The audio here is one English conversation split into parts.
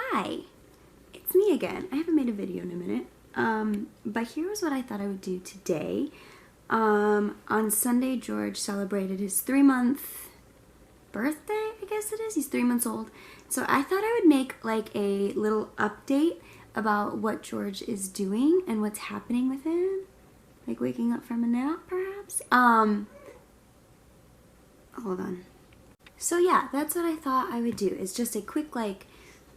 Hi, it's me again. I haven't made a video in a minute, but here's what I thought I would do today. On Sunday, George celebrated his 3-month birthday, I guess it is. He's 3 months old. So I thought I would make like a little update about what George is doing and what's happening with him. Like waking up from a nap, perhaps? Hold on. So yeah, that's what I thought I would do. It's just a quick like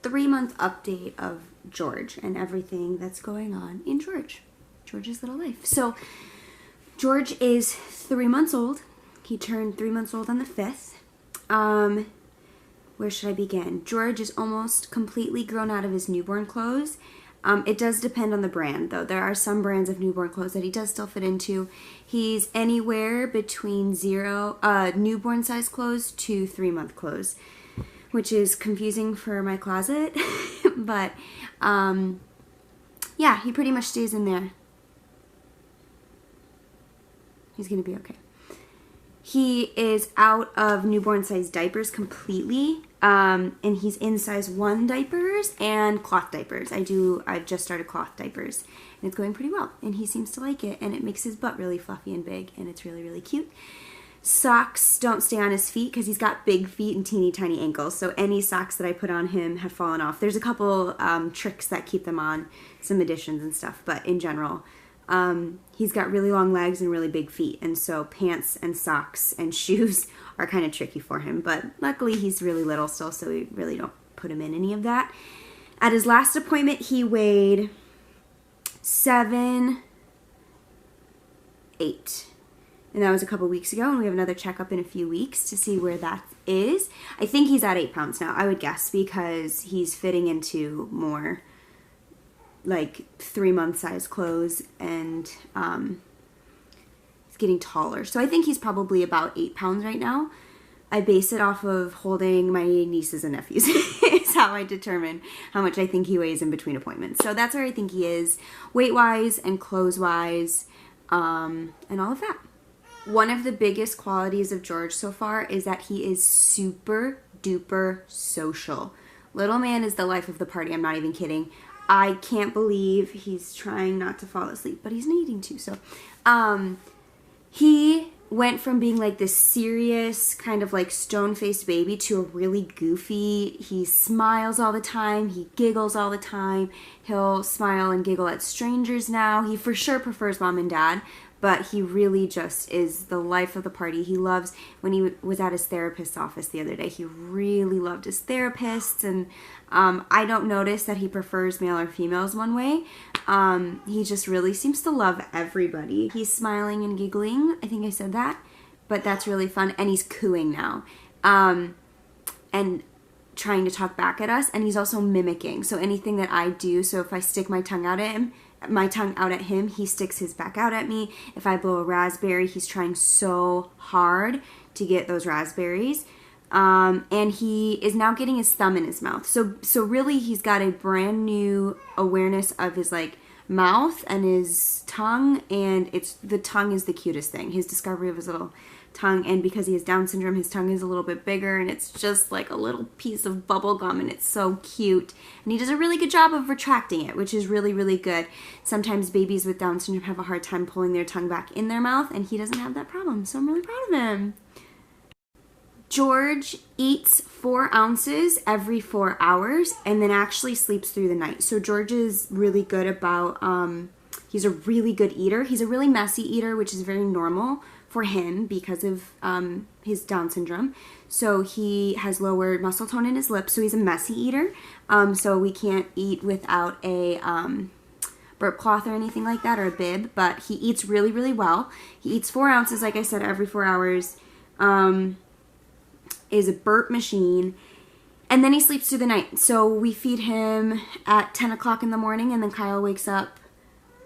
3-month update of George and everything that's going on in George's little life. So George is 3 months old. He turned 3 months old on the 5th. Where should I begin? George is almost completely grown out of his newborn clothes. It does depend on the brand, though. There are some brands of newborn clothes that he does still fit into. He's anywhere between newborn size clothes to 3-month clothes, which is confusing for my closet. But, yeah, he pretty much stays in there. He's going to be okay. He is out of newborn size diapers completely, and he's in size 1 diapers and cloth diapers. I've just started cloth diapers, and it's going pretty well, and he seems to like it, and it makes his butt really fluffy and big, and it's really, really cute. Socks don't stay on his feet because he's got big feet and teeny tiny ankles, so any socks that I put on him have fallen off. There's a couple tricks that keep them on, some additions and stuff, but in general, he's got really long legs and really big feet, and so pants and socks and shoes are kind of tricky for him, but luckily he's really little still, so we really don't put him in any of that. At his last appointment, he weighed 7'8", and that was a couple weeks ago, and we have another checkup in a few weeks to see where that is. I think he's at 8 pounds now, I would guess, because he's fitting into more like 3-month size clothes, and he's getting taller. So I think he's probably about 8 pounds right now. I base it off of holding my nieces and nephews is how I determine how much I think he weighs in between appointments. So that's where I think he is weight-wise and clothes-wise, and all of that. One of the biggest qualities of George so far is that he is super duper social. Little man is the life of the party. I'm not even kidding. I can't believe he's trying not to fall asleep, but he's needing to. So, he went from being like this serious kind of like stone-faced baby to a really goofy. He smiles all the time. He giggles all the time. He'll smile and giggle at strangers now. He for sure prefers mom and dad, but he really just is the life of the party. He loves, when he was at his therapist's office the other day, he really loved his therapists, and I don't notice that he prefers male or females one way. He just really seems to love everybody. He's smiling and giggling. I think I said that, but that's really fun, and he's cooing now, and trying to talk back at us, and he's also mimicking. So anything that I do, so if I stick my tongue out at him, he sticks his back out at me. If I blow a raspberry, he's trying so hard to get those raspberries. And he is now getting his thumb in his mouth. So really he's got a brand new awareness of his like mouth and his tongue, and the tongue is the cutest thing. His discovery of his little tongue, and because he has Down syndrome, his tongue is a little bit bigger, and it's just like a little piece of bubble gum, and it's so cute. And he does a really good job of retracting it, which is really, really good. Sometimes babies with Down syndrome have a hard time pulling their tongue back in their mouth, and he doesn't have that problem, so I'm really proud of him. George eats 4 ounces every 4 hours and then actually sleeps through the night. So George is really good about, he's a really good eater. He's a really messy eater, which is very normal for him because of his Down syndrome. So he has lower muscle tone in his lips, so he's a messy eater. So we can't eat without a burp cloth or anything like that, or a bib, but he eats really, really well. He eats 4 ounces, like I said, every 4 hours. Is a burp machine, and then he sleeps through the night. So we feed him at 10 o'clock in the morning, and then Kyle wakes up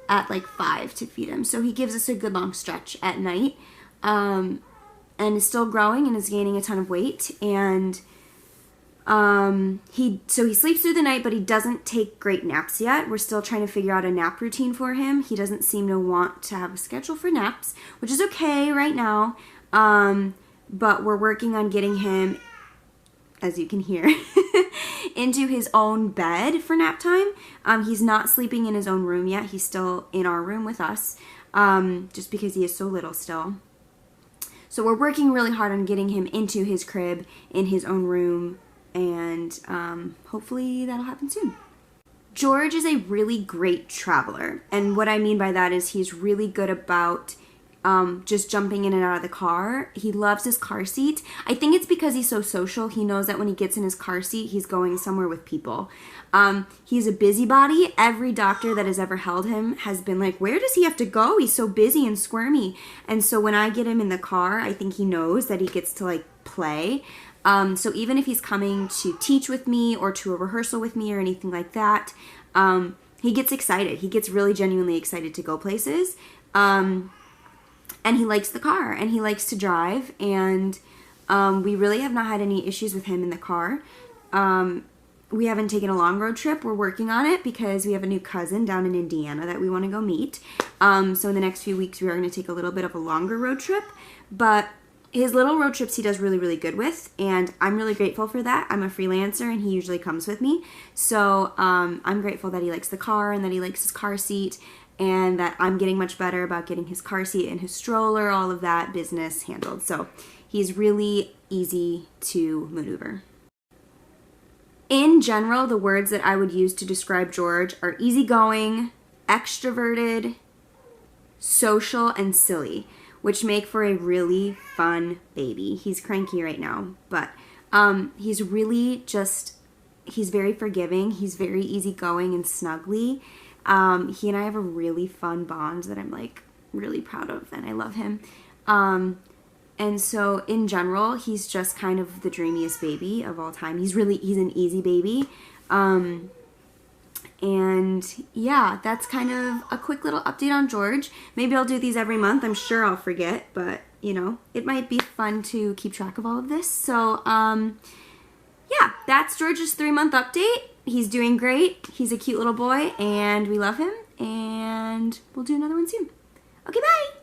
at like 5 to feed him. So he gives us a good long stretch at night, and is still growing and is gaining a ton of weight. And he sleeps through the night, but he doesn't take great naps yet. We're still trying to figure out a nap routine for him. He doesn't seem to want to have a schedule for naps, which is okay right now. But we're working on getting him as you can hear, into his own bed for nap time. He's not sleeping in his own room yet. He's still in our room with us, just because he is so little still. So we're working really hard on getting him into his crib in his own room, and hopefully that'll happen soon. George is a really great traveler, and what I mean by that is he's really good about just jumping in and out of the car. He loves his car seat. I think it's because he's so social. He knows that when he gets in his car seat, he's going somewhere with people. He's a busybody. Every doctor that has ever held him has been like, where does he have to go? He's so busy and squirmy. And so when I get him in the car, I think he knows that he gets to like play. So even if he's coming to teach with me or to a rehearsal with me or anything like that, he gets excited. He gets really genuinely excited to go places. And he likes the car, and he likes to drive, and we really have not had any issues with him in the car. We haven't taken a long road trip. We're working on it because we have a new cousin down in Indiana that we want to go meet. So in the next few weeks, we are going to take a little bit of a longer road trip, but his little road trips he does really, really good with, and I'm really grateful for that. I'm a freelancer, and he usually comes with me, so I'm grateful that he likes the car and that he likes his car seat, and that I'm getting much better about getting his car seat and his stroller, all of that business handled. So he's really easy to maneuver. In general, the words that I would use to describe George are easygoing, extroverted, social, and silly, which make for a really fun baby. He's cranky right now, but he's really he's very forgiving. He's very easygoing and snuggly. He and I have a really fun bond that I'm like really proud of, and I love him. And so in general, he's just kind of the dreamiest baby of all time. He's an easy baby. And yeah, that's kind of a quick little update on George. Maybe I'll do these every month. I'm sure I'll forget, but you know, it might be fun to keep track of all of this. So, yeah, that's George's 3-month update. He's doing great. He's a cute little boy, and we love him, and we'll do another one soon. Okay, bye!